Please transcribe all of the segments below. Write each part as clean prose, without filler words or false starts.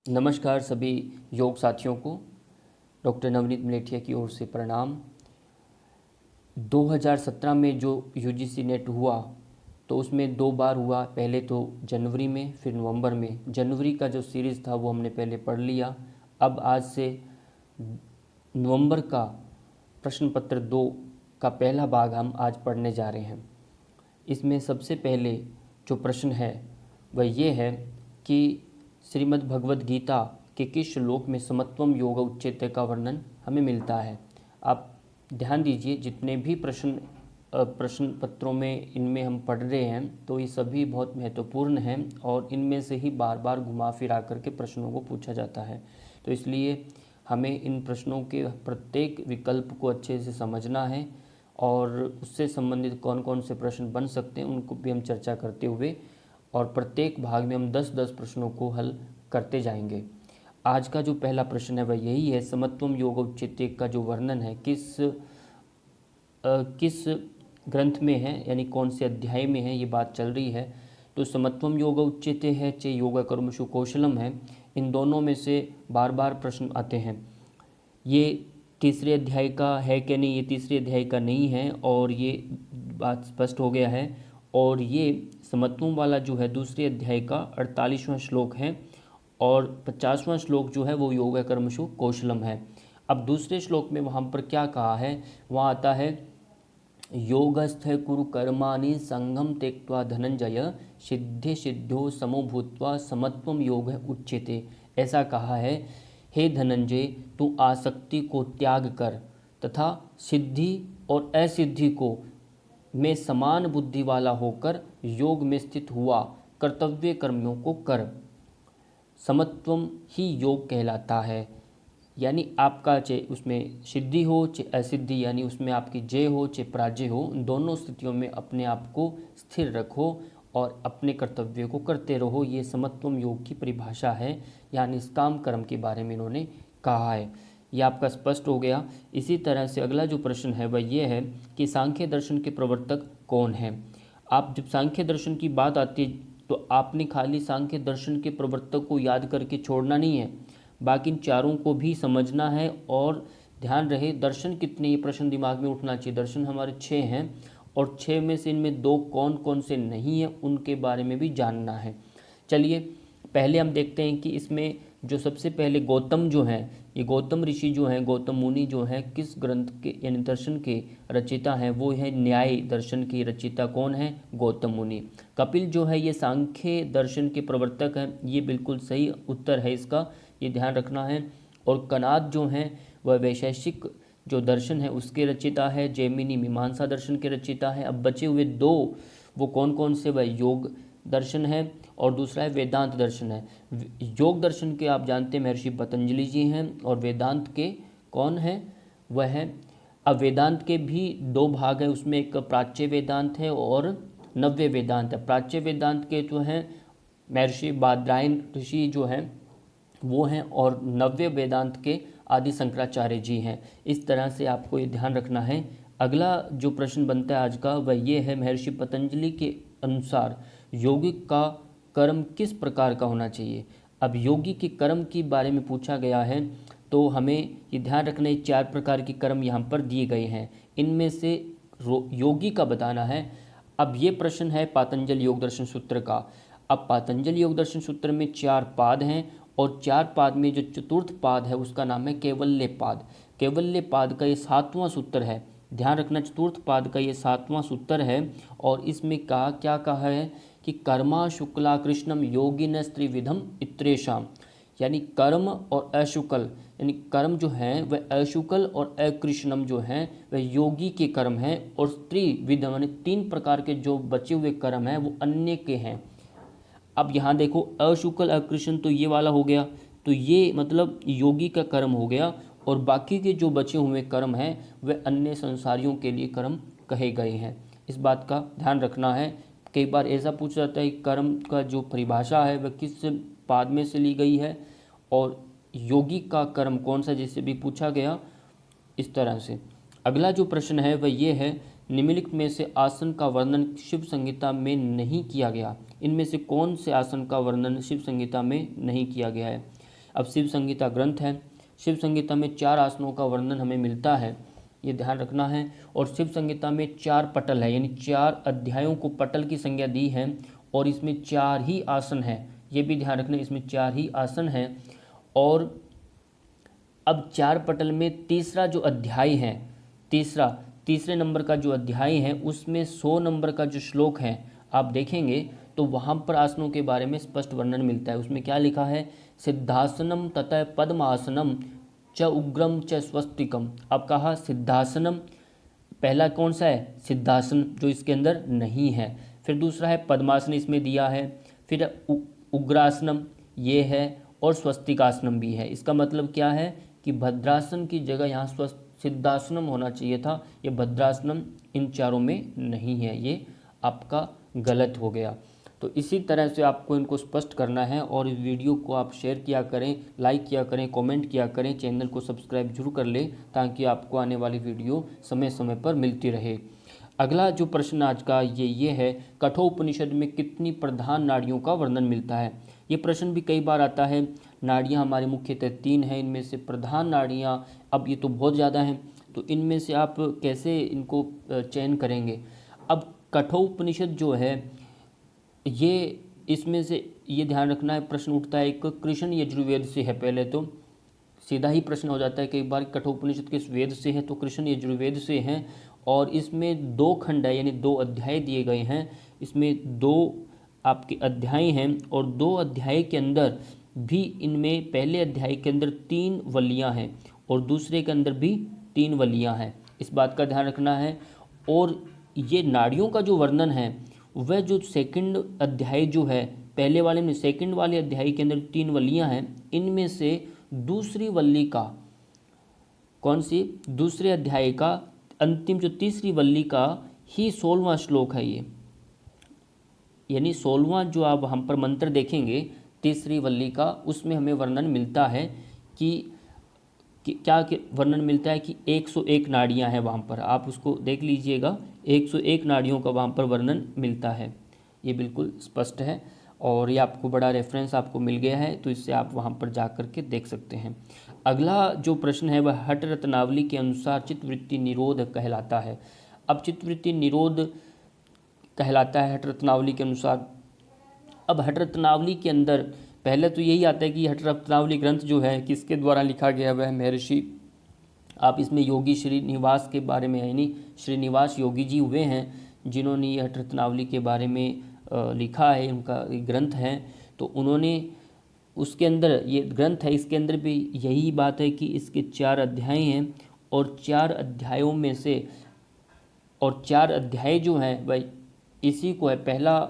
नमस्कार सभी योग साथियों को। डॉक्टर नवनीत मलेठिया की ओर से प्रणाम। 2017 में जो यूजीसी नेट हुआ तो उसमें 2 बार हुआ। पहले तो जनवरी में, फिर नवंबर में। जनवरी का जो सीरीज़ था वो हमने पहले पढ़ लिया। अब आज से नवंबर का प्रश्न पत्र 2 का पहला भाग हम आज पढ़ने जा रहे हैं। इसमें सबसे पहले जो प्रश्न है वह ये है कि श्रीमद् भगवद गीता के किस श्लोक में समत्वम योग उच्यते का वर्णन हमें मिलता है। आप ध्यान दीजिए, जितने भी प्रश्न पत्रों में इनमें हम पढ़ रहे हैं तो ये सभी बहुत महत्वपूर्ण हैं और इनमें से ही बार बार घुमा फिरा करके प्रश्नों को पूछा जाता है। तो इसलिए हमें इन प्रश्नों के प्रत्येक विकल्प को अच्छे से समझना है और उससे संबंधित कौन कौन से प्रश्न बन सकते हैं उनको भी हम चर्चा करते हुए और प्रत्येक भाग में हम 10-10 प्रश्नों को हल करते जाएंगे। आज का जो पहला प्रश्न है वह यही है, समत्वम योग उच्यते का जो वर्णन है किस ग्रंथ में है, यानी कौन से अध्याय में है, ये बात चल रही है। तो समत्वम योग उच्यते है चे योग कर्मसु कौशलम है, इन दोनों में से बार बार प्रश्न आते हैं। ये तीसरे अध्याय का है कि नहीं, ये तीसरे अध्याय का नहीं है और ये बात स्पष्ट हो गया है। और ये समत्वम वाला जो है दूसरे अध्याय का 48वां श्लोक है और 50वां श्लोक जो है वो योग कर्मसु कौशलम है। अब दूसरे श्लोक में वहाँ पर क्या कहा है, वहाँ आता है योगस्थ कुरु कर्माणि संगम त्यक्त्वा धनंजय सिद्धे सिद्धो समो भूत्वा समत्वम योग उच्यते। ऐसा कहा है, हे धनंजय, तू आसक्ति को त्याग कर तथा सिद्धि और असिद्धि को में समान बुद्धि वाला होकर योग में स्थित हुआ कर्तव्य कर्मों को कर। समत्वम ही योग कहलाता है, यानी आपका चाहे उसमें सिद्धि हो चाहे असिद्धि, यानी उसमें आपकी जय हो चाहे पराजय हो, दोनों स्थितियों में अपने आप को स्थिर रखो और अपने कर्तव्य को करते रहो। ये समत्वम योग की परिभाषा है, यानी इस काम कर्म के बारे में इन्होंने कहा है। यह आपका स्पष्ट हो गया। इसी तरह से अगला जो प्रश्न है वह यह है कि सांख्य दर्शन के प्रवर्तक कौन हैं। आप जब सांख्य दर्शन की बात आती है तो आपने खाली सांख्य दर्शन के प्रवर्तक को याद करके छोड़ना नहीं है, बाकी इन चारों को भी समझना है। और ध्यान रहे दर्शन कितने, ये प्रश्न दिमाग में उठना चाहिए। दर्शन हमारे 6 हैं और 6 में से इनमें 2 कौन कौन से नहीं हैं उनके बारे में भी जानना है। चलिए पहले हम देखते हैं कि इसमें जो सबसे पहले गौतम जो हैं, ये गौतम ऋषि जो हैं, गौतम मुनि जो हैं, किस ग्रंथ के यानी दर्शन के रचयिता हैं, वो है न्याय दर्शन के रचयिता कौन है, गौतम मुनि। कपिल जो है ये सांख्य दर्शन के प्रवर्तक हैं, ये बिल्कुल सही उत्तर है इसका, ये ध्यान रखना है। और कनाद जो हैं वह वैशेषिक जो दर्शन है उसके रचयिता है, जैमिनी मीमांसा दर्शन के रचयिता है। अब बचे हुए 2 वो कौन कौन से, वह योग दर्शन है और दूसरा है वेदांत दर्शन है। योग दर्शन के आप जानते हैं महर्षि पतंजलि जी हैं और वेदांत के कौन है, वह है। अब वेदांत के भी 2 भाग हैं, उसमें एक प्राच्य वेदांत है और नव्य वेदांत है। प्राच्य वेदांत के जो हैं महर्षि बादरायण ऋषि जो हैं वो हैं और नव्य वेदांत के आदि शंकराचार्य जी हैं। इस तरह से आपको ये ध्यान रखना है। अगला जो प्रश्न बनता है आज का वह ये है, महर्षि पतंजलि के अनुसार यौगिक का कर्म किस प्रकार का होना चाहिए। अब योगी के कर्म के बारे में पूछा गया है तो हमें ये ध्यान रखना है 4 प्रकार के कर्म यहाँ पर दिए गए हैं, इनमें से योगी का बताना है। अब ये प्रश्न है पातंजल योग दर्शन सूत्र का। अब पातंजल योग दर्शन सूत्र में 4 पाद हैं और 4 पाद में जो चतुर्थ पाद है उसका नाम है कैवल्य पाद। कैवल्य पाद का ये 7वां सूत्र है, ध्यान रखना, चतुर्थ पाद का ये 7वां सूत्र है। और इसमें क्या कहा है कि कर्मा शुक्ला कृष्णम योगिन त्रिविधम इत्रेषाम, यानी कर्म और अशुक्ल, यानी कर्म जो हैं वह अशुक्ल और अकृष्णम जो हैं वह योगी के कर्म हैं और त्रिविध यानी 3 प्रकार के जो बचे हुए कर्म हैं वो अन्य के हैं। अब यहाँ देखो अशुक्ल अकृष्ण तो ये वाला हो गया, तो ये मतलब योगी का कर्म हो गया और बाकी के जो बचे हुए कर्म हैं वे अन्य संसारियों के लिए कर्म कहे गए हैं। इस बात का ध्यान रखना है। कई बार ऐसा पूछा जाता है कि कर्म का जो परिभाषा है वह किस पाद में से ली गई है और योगी का कर्म कौन सा, जिससे भी पूछा गया इस तरह से। अगला जो प्रश्न है वह ये है, निम्नलिखित में से आसन का वर्णन शिव संहिता में नहीं किया गया। इनमें से कौन से आसन का वर्णन शिव संहिता में नहीं किया गया है। अब शिव संहिता ग्रंथ है, शिव संहिता में 4 आसनों का वर्णन हमें मिलता है, ये ध्यान रखना है। और शिव संहिता में 4 पटल है, यानी 4 अध्यायों को पटल की संज्ञा दी है और इसमें 4 ही आसन है, ये भी ध्यान रखना, इसमें 4 ही आसन हैं। और अब 4 पटल में तीसरा जो अध्याय है, तीसरे नंबर का जो अध्याय है उसमें 100 नंबर का जो श्लोक है आप देखेंगे तो वहाँ पर आसनों के बारे में स्पष्ट वर्णन मिलता है। उसमें क्या लिखा है, सिद्धासनम तथा पद्मासनम च उग्रम च स्वस्तिकम। अब कहा सिद्धासनम, पहला कौन सा है, सिद्धासन, जो इसके अंदर नहीं है। फिर दूसरा है पद्मासन, इसमें दिया है। फिर उग्रासनम ये है, और स्वस्तिकासनम भी है। इसका मतलब क्या है कि भद्रासन की जगह यहाँ सिद्धासनम होना चाहिए था, ये भद्रासनम इन चारों में नहीं है, ये आपका गलत हो गया। तो इसी तरह से आपको इनको स्पष्ट करना है। और इस वीडियो को आप शेयर किया करें, लाइक किया करें, कमेंट किया करें, चैनल को सब्सक्राइब जरूर कर लें ताकि आपको आने वाली वीडियो समय समय पर मिलती रहे। अगला जो प्रश्न आज का ये है, कठोपनिषद में कितनी प्रधान नाड़ियों का वर्णन मिलता है। ये प्रश्न भी कई बार आता है। नाड़ियाँ हमारी मुख्यतः 3 हैं, इनमें से प्रधान नाड़ियाँ, अब ये तो बहुत ज़्यादा हैं, तो इनमें से आप कैसे इनको चयन करेंगे। अब कठोपनिषद जो है ये, इसमें से ये ध्यान रखना है, प्रश्न उठता है एक कृष्ण यजुर्वेद से है। पहले तो सीधा ही प्रश्न हो जाता है कई बार, कठोपनिषद किस वेद से है, तो कृष्ण यजुर्वेद से हैं। और इसमें 2 खंड है, यानी 2 अध्याय दिए गए हैं। इसमें 2 आपके अध्याय हैं और 2 अध्याय के अंदर भी, इनमें पहले अध्याय के अंदर 3 वलियाँ हैं और दूसरे के अंदर भी 3 वलियाँ हैं, इस बात का ध्यान रखना है। और ये नाड़ियों का जो वर्णन है वह जो सेकंड अध्याय जो है, पहले वाले में सेकंड वाले अध्याय के अंदर 3 वलियाँ हैं, इनमें से दूसरी वल्ली का, कौन सी, दूसरे अध्याय का अंतिम जो तीसरी वल्ली का ही 16वां श्लोक है ये, यानी 16वां जो आप हम पर मंत्र देखेंगे तीसरी वल्ली का, उसमें हमें वर्णन मिलता है कि क्या वर्णन मिलता है कि 101 नाड़ियां हैं वहाँ पर, आप उसको देख लीजिएगा, 101 नाड़ियों का वहाँ पर वर्णन मिलता है। ये बिल्कुल स्पष्ट है और ये आपको बड़ा रेफरेंस आपको मिल गया है, तो इससे आप वहाँ पर जा कर के देख सकते हैं। अगला जो प्रश्न है वह हठ रत्नावली के अनुसार चित्तवृत्ति निरोध कहलाता है। अब चित्तवृत्ति निरोध कहलाता है हठ रत्नावली के अनुसार। अब हठ रत्नावली के अंदर पहले तो यही आता है कि हठ रत्नावली ग्रंथ जो है किसके द्वारा लिखा गया वह महर्षि, आप इसमें योगी श्रीनिवास के बारे में, यानी श्रीनिवास योगी जी हुए हैं जिन्होंने ये हठ रत्नावली के बारे में लिखा है, उनका ग्रंथ है। तो उन्होंने उसके अंदर ये ग्रंथ है, इसके अंदर भी यही बात है कि इसके 4 अध्याय हैं और 4 अध्यायों में से, और 4 अध्याय जो हैं वह इसी को है। पहला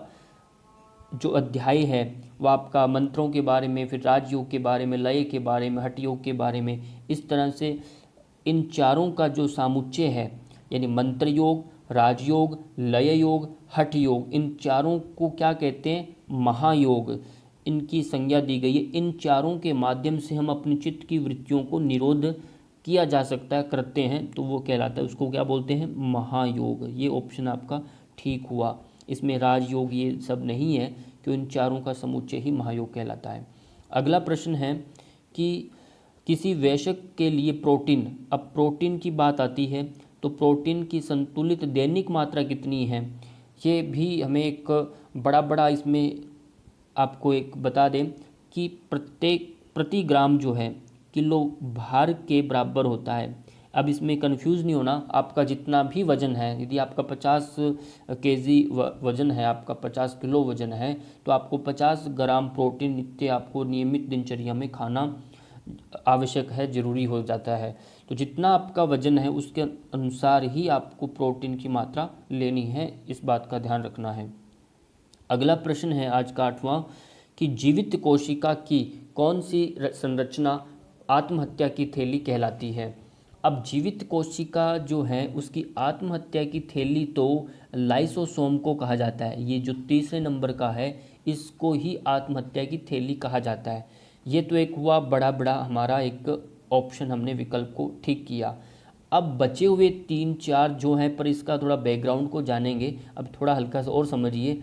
जो अध्याय है वह आपका मंत्रों के बारे में, फिर राजयोग के बारे में, लय के बारे में, हठ योग के बारे में, इस तरह से इन चारों का जो सामुच्चय है, यानी मंत्र योग, राजयोग, लय योग, हठ योग, इन चारों को क्या कहते हैं, महायोग, इनकी संज्ञा दी गई है। इन चारों के माध्यम से हम अपनी चित्त की वृत्तियों को निरोध किया जा सकता है, करते हैं, तो वो कहलाता है, उसको क्या बोलते हैं, महायोग। ये ऑप्शन आपका ठीक हुआ, इसमें राजयोग ये सब नहीं है, कि इन चारों का समुच्चय ही महायोग कहलाता है। अगला प्रश्न है कि किसी वयस्क के लिए प्रोटीन, अब प्रोटीन की बात आती है तो प्रोटीन की संतुलित दैनिक मात्रा कितनी है, ये भी हमें एक बड़ा इसमें आपको एक बता दें कि प्रति ग्राम जो है किलो भार के बराबर होता है। अब इसमें कंफ्यूज नहीं होना, आपका जितना भी वज़न है, यदि आपका 50 केजी वज़न है, आपका 50 किलो वज़न है, तो आपको 50 ग्राम प्रोटीन नित्य आपको नियमित दिनचर्या में खाना आवश्यक है, ज़रूरी हो जाता है। तो जितना आपका वज़न है उसके अनुसार ही आपको प्रोटीन की मात्रा लेनी है, इस बात का ध्यान रखना है। अगला प्रश्न है आज का 8वां कि जीवित कोशिका की कौन सी संरचना आत्महत्या की थैली कहलाती है। अब जीवित कोशिका जो है उसकी आत्महत्या की थैली तो लाइसोसोम को कहा जाता है। ये जो तीसरे नंबर का है इसको ही आत्महत्या की थैली कहा जाता है। ये तो एक हुआ बड़ा हमारा एक ऑप्शन, हमने विकल्प को ठीक किया। अब बचे हुए 3-4 जो हैं, पर इसका थोड़ा बैकग्राउंड को जानेंगे। अब थोड़ा हल्का सा और समझिए।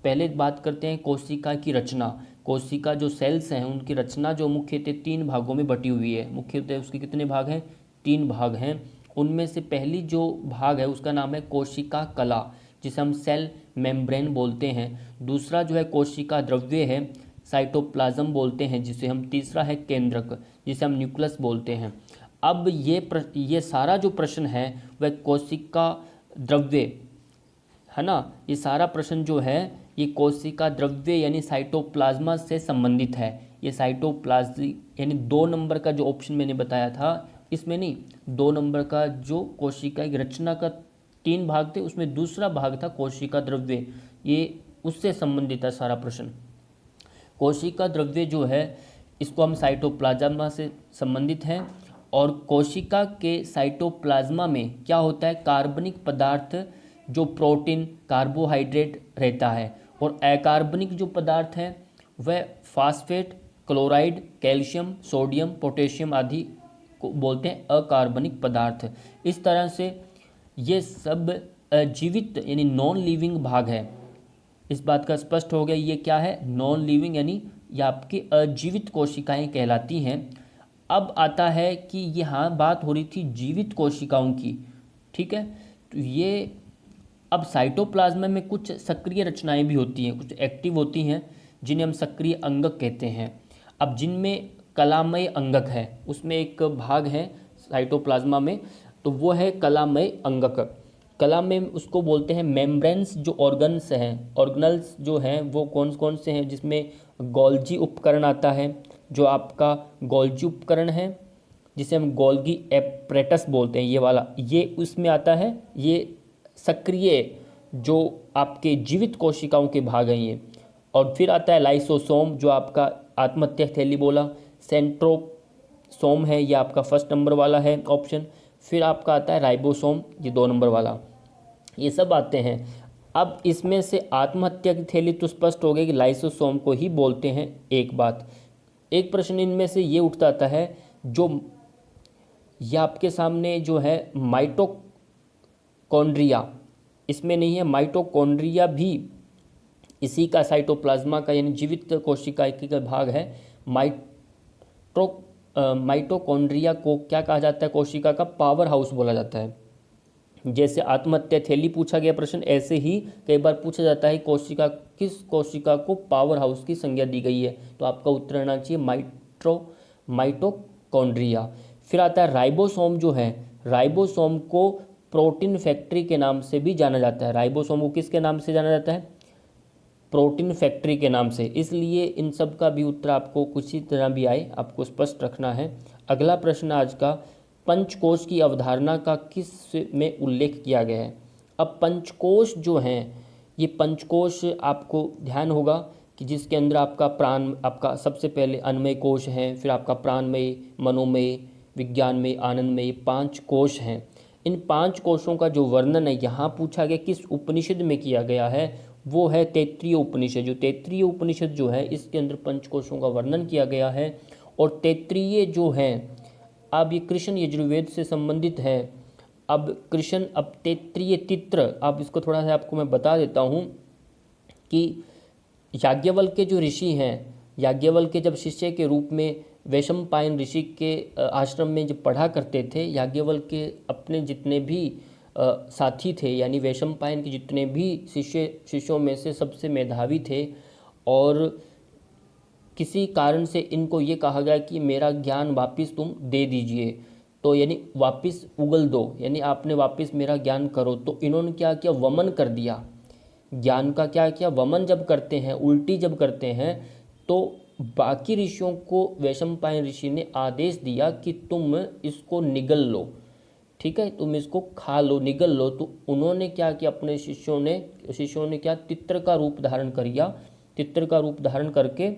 पहले बात करते हैं कोशिका की रचना। कोशिका जो सेल्स हैं उनकी रचना जो मुख्यतः 3 भागों में बटी हुई है। मुख्यतः उसके कितने भाग हैं? 3 भाग हैं। उनमें से पहली जो भाग है उसका नाम है कोशिका कला, जिसे हम सेल मेम्ब्रेन बोलते हैं। दूसरा जो है कोशिका द्रव्य है, साइटोप्लाज्म बोलते हैं जिसे हम। तीसरा है केंद्रक, जिसे हम न्यूक्लियस बोलते हैं। अब ये सारा जो प्रश्न है वह कोशिका द्रव्य है ना, ये सारा प्रश्न जो है ये कोशिका द्रव्य यानी साइटोप्लाज्मा से संबंधित है। ये साइटोप्लाज्म यानी 2 नंबर का जो ऑप्शन मैंने बताया था इसमें नहीं, 2 नंबर का जो कोशिका की रचना का 3 भाग थे उसमें दूसरा भाग था कोशिका द्रव्य, ये उससे संबंधित है सारा प्रश्न। कोशिका द्रव्य जो है इसको हम साइटोप्लाज्मा से संबंधित हैं। और कोशिका के साइटोप्लाज्मा में क्या होता है? कार्बनिक पदार्थ जो प्रोटीन, कार्बोहाइड्रेट रहता है, और अकार्बनिक जो पदार्थ हैं वह phosphate, chloride, calcium, sodium, potassium आदि को बोलते हैं अकार्बनिक पदार्थ। इस तरह से ये सब जीवित यानी नॉन लिविंग भाग है। इस बात का स्पष्ट हो गया ये क्या है? नॉन लिविंग यानी ये आपकी अजीवित कोशिकाएं कहलाती हैं। अब आता है कि यहाँ बात हो रही थी जीवित कोशिकाओं की, ठीक है। तो ये अब साइटोप्लाज्मा में कुछ सक्रिय रचनाएं भी होती हैं, कुछ एक्टिव होती हैं जिन्हें हम सक्रिय अंगक कहते हैं। अब जिनमें कलामय अंगक है उसमें एक भाग है साइटोप्लाज्मा में, तो वो है कलामय अंगक। कला में उसको बोलते हैं मेम्ब्रेन्स। जो ऑर्गन्स हैं, ऑर्गनल्स जो हैं वो कौन कौन से हैं? जिसमें गोल्जी उपकरण आता है, जो आपका गोल्जी उपकरण है जिसे हम गोल्गी एपरेटस बोलते हैं, ये वाला, ये उसमें आता है। ये सक्रिय जो आपके जीवित कोशिकाओं के भाग हैं ये। और फिर आता है लाइसोसोम, जो आपका आत्महत्या थैली बोला। सेंट्रोसोम है, ये आपका फर्स्ट नंबर वाला है ऑप्शन। फिर आपका आता है राइबोसोम, ये 2 नंबर वाला। ये सब आते हैं। अब इसमें से आत्महत्या की थैली तो स्पष्ट हो गई कि लाइसोसोम को ही बोलते हैं। एक बात, एक प्रश्न इनमें से ये उठता आता है, जो ये आपके सामने जो है माइटोकॉन्ड्रिया, इसमें नहीं है। माइटोकॉन्ड्रिया भी इसी का साइटोप्लाज्मा का यानी जीवित कोशिका का भाग है। माइटोकॉन्ड्रिया को क्या कहा जाता है? कोशिका का पावर हाउस बोला जाता है। जैसे आत्महत्या थैली पूछा गया प्रश्न, ऐसे ही कई बार पूछा जाता है कोशिका, किस कोशिका को पावर हाउस की संज्ञा दी गई है? तो आपका उत्तर रहना चाहिए माइटोकॉन्ड्रिया। फिर आता है राइबोसोम जो है, राइबोसोम को प्रोटीन फैक्ट्री के नाम से भी जाना जाता है। राइबोसोम को किसके नाम से जाना जाता है? प्रोटीन फैक्ट्री के नाम से। इसलिए इन सब का भी उत्तर आपको कुछ ही तरह भी आए आपको स्पष्ट रखना है। अगला प्रश्न आज का, पंचकोश की अवधारणा का किस में उल्लेख किया गया है? अब पंचकोश जो हैं, ये पंचकोश आपको ध्यान होगा कि जिसके अंदर आपका प्राण, आपका सबसे पहले अन्नमय कोश है, फिर आपका प्राणमय, मनोमय, विज्ञानमय, आनंदमय, ये 5 कोश हैं। इन 5 कोशों का जो वर्णन है यहाँ पूछा गया किस उपनिषद में किया गया है? वो है तैत्तिरीय उपनिषद। जो तैत्तिरीय उपनिषद जो है इसके अंदर पंचकोशों का वर्णन किया गया है। और तैत्तिरीय जो है, अब ये कृष्ण यजुर्वेद से संबंधित है। अब कृष्ण, अब तैत्तिरीय तित्र, अब इसको थोड़ा सा आपको मैं बता देता हूँ कि याज्ञवल्क्य के जो ऋषि हैं, याज्ञवल्क्य के जब शिष्य के रूप में वैशंपायन ऋषि के आश्रम में जब पढ़ा करते थे, याज्ञवल्क्य के अपने जितने भी साथी थे यानी वैशंपायन के जितने भी शिष्यों में से सबसे मेधावी थे। और किसी कारण से इनको ये कहा गया कि मेरा ज्ञान वापस तुम दे दीजिए, तो यानी वापस उगल दो, यानी आपने वापस मेरा ज्ञान करो। तो इन्होंने क्या किया? वमन कर दिया ज्ञान का। क्या किया? वमन जब करते हैं, उल्टी जब करते हैं, तो बाकी ऋषियों को वैशंपायन ऋषि ने आदेश दिया कि तुम इसको निगल लो, ठीक है, तुम इसको खा लो, निगल लो। तो उन्होंने क्या किया? अपने शिष्यों ने क्या? तित्र का रूप धारण कर लिया। तित्र का रूप धारण करके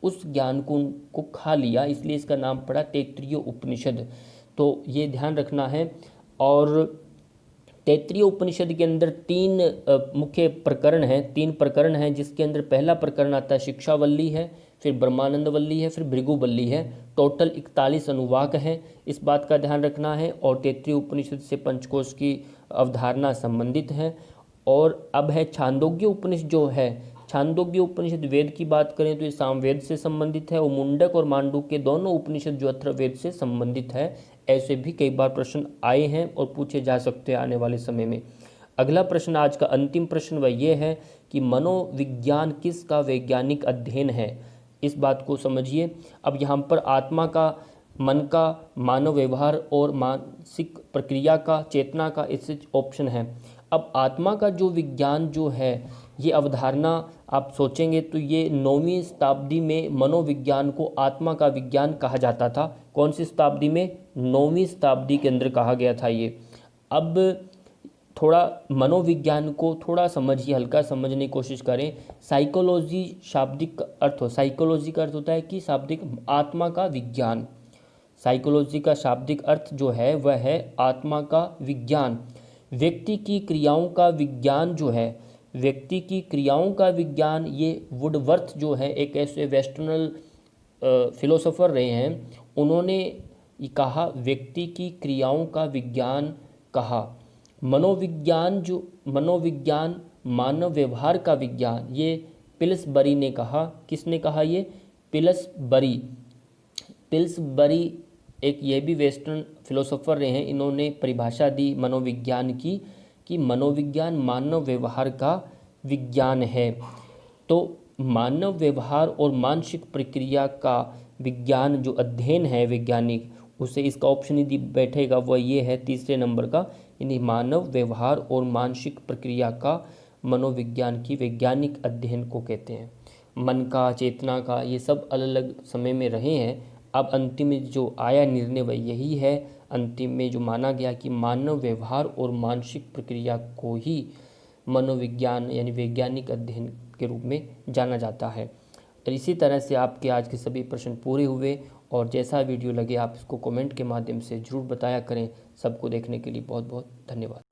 उस ज्ञान को खा लिया, इसलिए इसका नाम पड़ा तैत्तिरीय उपनिषद। तो ये ध्यान रखना है। और तैत्तिरीय उपनिषद के अंदर 3 मुख्य प्रकरण हैं, 3 प्रकरण हैं, जिसके अंदर पहला प्रकरण आता है शिक्षावल्ली है, फिर ब्रह्मानंदवल्ली है, फिर भृगुवल्ली है। टोटल 41 अनुवाक हैं, इस बात का ध्यान रखना है। और तैत्तिरीय उपनिषद से पंचकोश की अवधारणा संबंधित है। और अब है छांदोग्य उपनिषद जो है, छांदोग्य उपनिषद वेद की बात करें तो ये सामवेद से संबंधित है, और मुंडक और मांडुक्य दोनों उपनिषद जो अथर्ववेद से संबंधित है। ऐसे भी कई बार प्रश्न आए हैं और पूछे जा सकते हैं आने वाले समय में। अगला प्रश्न, आज का अंतिम प्रश्न, वह ये है कि मनोविज्ञान किसका वैज्ञानिक अध्ययन है। इस बात को समझिए। अब यहाँ पर आत्मा का, मन का, मानव व्यवहार और मानसिक प्रक्रिया का, चेतना का, इससे ऑप्शन है। अब आत्मा का जो विज्ञान जो है, ये अवधारणा आप सोचेंगे तो ये 9वीं शताब्दी में मनोविज्ञान को आत्मा का विज्ञान कहा जाता था। कौन सी शताब्दी में? 9वीं शताब्दी के अंदर कहा गया था ये। अब थोड़ा मनोविज्ञान को थोड़ा समझिए, हल्का समझने की कोशिश करें। साइकोलॉजी शाब्दिक अर्थ हो, साइकोलॉजी का अर्थ होता है कि शाब्दिक आत्मा का विज्ञान। साइकोलॉजी का शाब्दिक अर्थ जो है वह है आत्मा का विज्ञान। व्यक्ति की क्रियाओं का विज्ञान जो है, व्यक्ति की क्रियाओं का विज्ञान, ये वुडवर्थ जो है एक ऐसे वेस्टर्नल फिलोसोफर रहे हैं, उन्होंने ये कहा व्यक्ति की क्रियाओं का विज्ञान कहा। मनोविज्ञान मानव व्यवहार का विज्ञान, ये पिल्सबरी ने कहा। किसने कहा ये? पिल्सबरी एक ये भी वेस्टर्न फिलोसोफर रहे हैं। इन्होंने परिभाषा दी मनोविज्ञान की कि मनोविज्ञान मानव व्यवहार का विज्ञान है। तो मानव व्यवहार और मानसिक प्रक्रिया का विज्ञान जो अध्ययन है वैज्ञानिक, उसे इसका ऑप्शन ही बैठेगा, वह ये है तीसरे नंबर का, यानी मानव व्यवहार और मानसिक प्रक्रिया का मनोविज्ञान की वैज्ञानिक अध्ययन को कहते हैं। मन का, चेतना का, ये सब अलग अलग समय में रहे हैं। अब अंतिम में जो आया निर्णय वह यही है, अंतिम में जो माना गया कि मानव व्यवहार और मानसिक प्रक्रिया को ही मनोविज्ञान यानी वैज्ञानिक अध्ययन के रूप में जाना जाता है। और इसी तरह से आपके आज के सभी प्रश्न पूरे हुए, और जैसा वीडियो लगे आप इसको कमेंट के माध्यम से ज़रूर बताया करें। सबको देखने के लिए बहुत बहुत धन्यवाद।